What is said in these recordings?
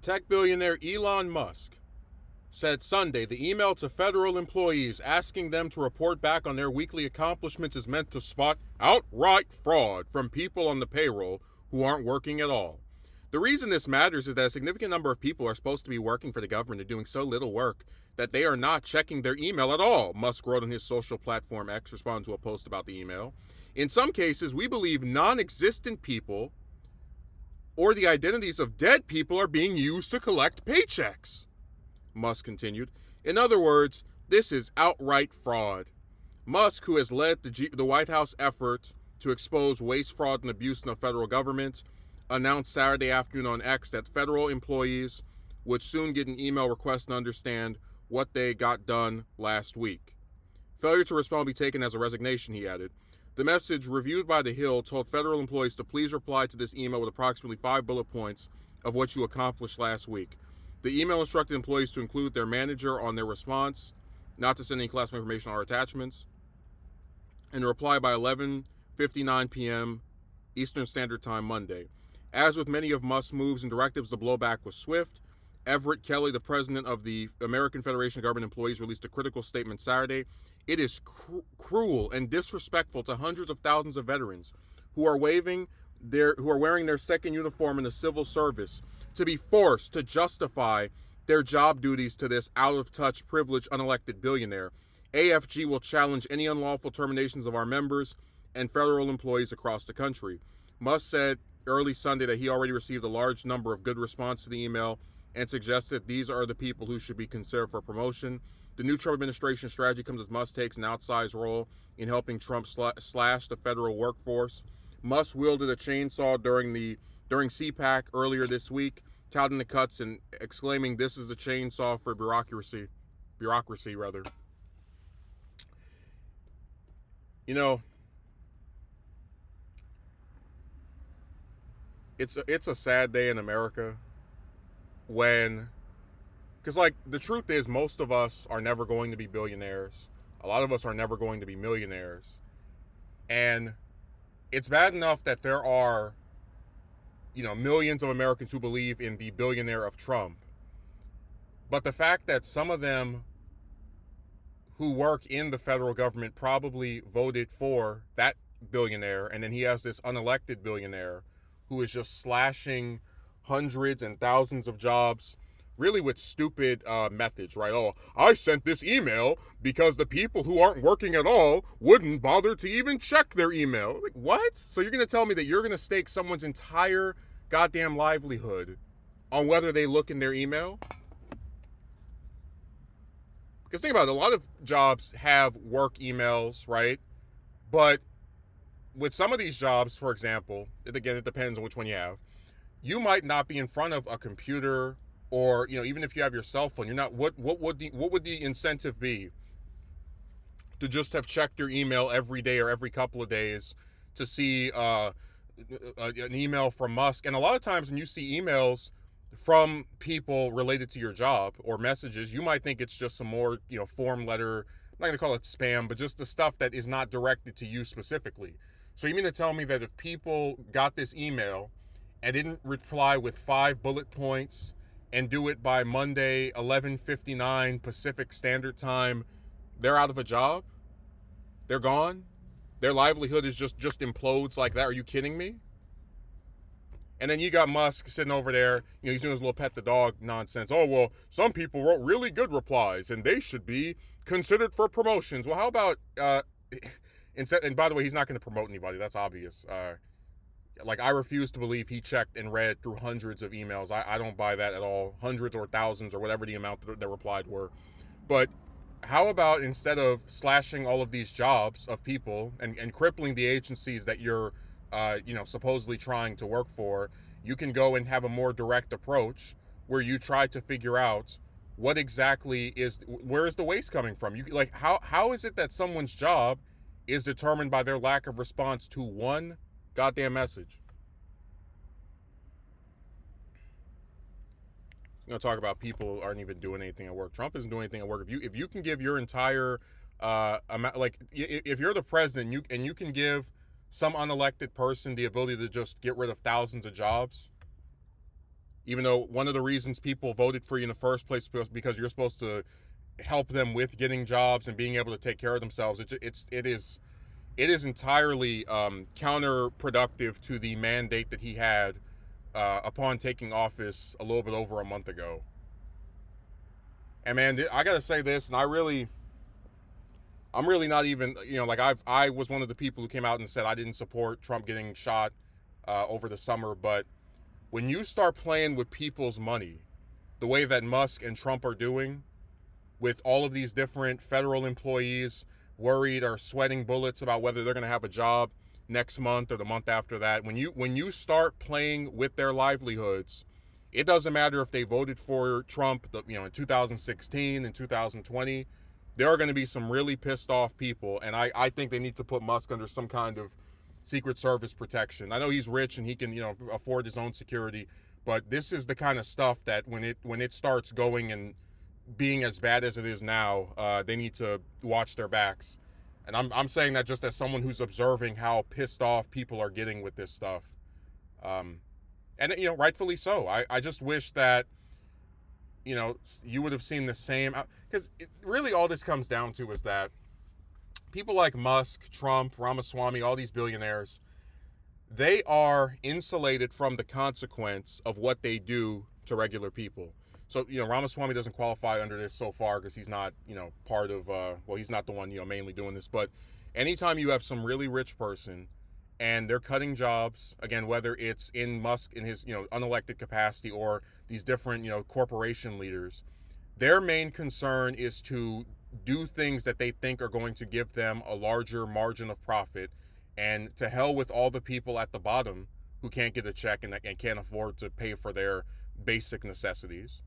Tech billionaire Elon Musk said Sunday the email to federal employees asking them to report back on their weekly accomplishments is meant to spot outright fraud from people on the payroll who aren't working at all. The reason this matters is that a significant number of people are supposed to be working for the government and doing so little work that they are not checking their email at all, Musk wrote on his social platform X, responding to a post about the email. In some cases, we believe non-existent people or the identities of dead people are being used to collect paychecks, Musk continued. In other words, this is outright fraud. Musk, who has led the White House effort to expose waste, fraud, and abuse in the federal government, announced Saturday afternoon on X that federal employees would soon get an email request to understand what they got done last week. Failure to respond will be taken as a resignation, he added. The message, reviewed by The Hill, told federal employees to please reply to this email with approximately 5 bullet points of what you accomplished last week. The email instructed employees to include their manager on their response, not to send any classified information or attachments, and reply by 11:59 p.m. Eastern Standard Time Monday. As with many of Musk's moves and directives, the blowback was swift. Everett Kelly, the president of the American Federation of Government Employees, released a critical statement Saturday. It is cruel and disrespectful to hundreds of thousands of veterans who are wearing their second uniform in the civil service to be forced to justify their job duties to this out-of-touch, privileged, unelected billionaire. AFG will challenge any unlawful terminations of our members and federal employees across the country. Musk said early Sunday that he already received a large number of good responses to the email and suggested these are the people who should be considered for promotion. The new Trump administration strategy comes as Musk takes an outsized role in helping Trump slash the federal workforce. Musk wielded a chainsaw during CPAC earlier this week, touting the cuts and exclaiming, "This is the chainsaw for bureaucracy." You know, it's a sad day in America when, because like the truth is, most of us are never going to be billionaires. A lot of us are never going to be millionaires, and it's bad enough that there are, millions of Americans who believe in the billionaire of Trump. But the fact that some of them who work in the federal government probably voted for that billionaire, and then he has this unelected billionaire who is just slashing hundreds and thousands of jobs, really with stupid methods, right? Oh, I sent this email because the people who aren't working at all wouldn't bother to even check their email. Like, what? So you're going to tell me that you're going to stake someone's entire goddamn livelihood on whether they look in their email? Because think about it, a lot of jobs have work emails, right? But with some of these jobs, for example, again, it depends on which one you have, you might not be in front of a computer, or even if you have your cell phone, you're not. What would the incentive be to just have checked your email every day or every couple of days to see an email from Musk? And a lot of times when you see emails from people related to your job or messages, you might think it's just some more form letter. I'm not going to call it spam, but just the stuff that is not directed to you specifically. So you mean to tell me that if people got this email and didn't reply with 5 bullet points and do it by Monday, 11:59 Pacific Standard Time, they're out of a job? They're gone? Their livelihood is just implodes like that? Are you kidding me? And then you got Musk sitting over there, he's doing his little pet the dog nonsense. Oh, well, some people wrote really good replies and they should be considered for promotions. Well, how about, and by the way, he's not going to promote anybody. That's obvious. I refuse to believe he checked and read through hundreds of emails. I don't buy that at all. Hundreds or thousands or whatever the amount that replied were. But how about instead of slashing all of these jobs of people and crippling the agencies that you're supposedly trying to work for, you can go and have a more direct approach where you try to figure out what exactly where is the waste coming from? How is it that someone's job is determined by their lack of response to one goddamn message? I'm gonna talk about people aren't even doing anything at work. Trump isn't doing anything at work. If you can give your entire amount, if you're the president, you can give some unelected person the ability to just get rid of thousands of jobs, even though one of the reasons people voted for you in the first place was because you're supposed to help them with getting jobs and being able to take care of themselves. It is entirely counterproductive to the mandate that he had upon taking office a little bit over a month ago. And man, I gotta say this, and I'm really not even, like I was one of the people who came out and said I didn't support Trump getting shot over the summer, but when you start playing with people's money the way that Musk and Trump are doing, with all of these different federal employees worried or sweating bullets about whether they're going to have a job next month or the month after that, when you start playing with their livelihoods, it doesn't matter if they voted for Trump, in 2016 and 2020, there are going to be some really pissed off people, and I think they need to put Musk under some kind of Secret Service protection. I know he's rich and he can, afford his own security, but this is the kind of stuff that when it starts going and being as bad as it is now, they need to watch their backs. And I'm saying that just as someone who's observing how pissed off people are getting with this stuff. And rightfully so. I just wish that you would have seen the same, because really all this comes down to is that people like Musk, Trump, Ramaswamy, all these billionaires, they are insulated from the consequence of what they do to regular people. So, Ramaswamy doesn't qualify under this so far because he's not, part of, he's not the one, mainly doing this. But anytime you have some really rich person and they're cutting jobs, again, whether it's in Musk in his, unelected capacity or these different, corporation leaders, their main concern is to do things that they think are going to give them a larger margin of profit, and to hell with all the people at the bottom who can't get a check and can't afford to pay for their basic necessities.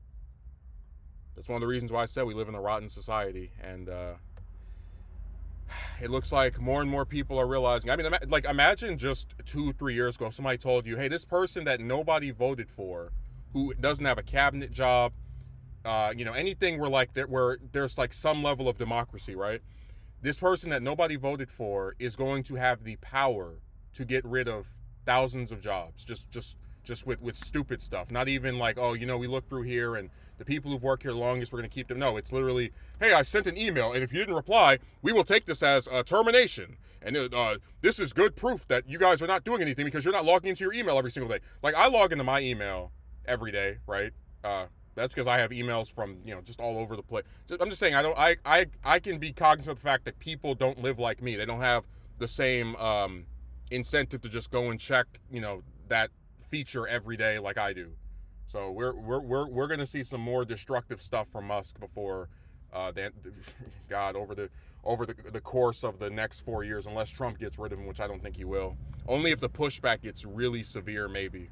That's one of the reasons why I said we live in a rotten society, and it looks like more and more people are realizing. I mean, imagine just 2-3 years ago, somebody told you, hey, this person that nobody voted for, who doesn't have a cabinet job, anything where there's like some level of democracy, right? This person that nobody voted for is going to have the power to get rid of thousands of jobs just with stupid stuff. Not even like, we look through here and the people who've worked here longest, we're going to keep them. No, it's literally, hey, I sent an email, and if you didn't reply, we will take this as a termination. And this is good proof that you guys are not doing anything because you're not logging into your email every single day. Like, I log into my email every day, right? That's because I have emails from, just all over the place. I'm just saying, I can be cognizant of the fact that people don't live like me. They don't have the same incentive to just go and check, that feature every day like I do. So we're going to see some more destructive stuff from Musk before God, over the course of the next 4 years, unless Trump gets rid of him, which I don't think he will. Only if the pushback gets really severe, maybe.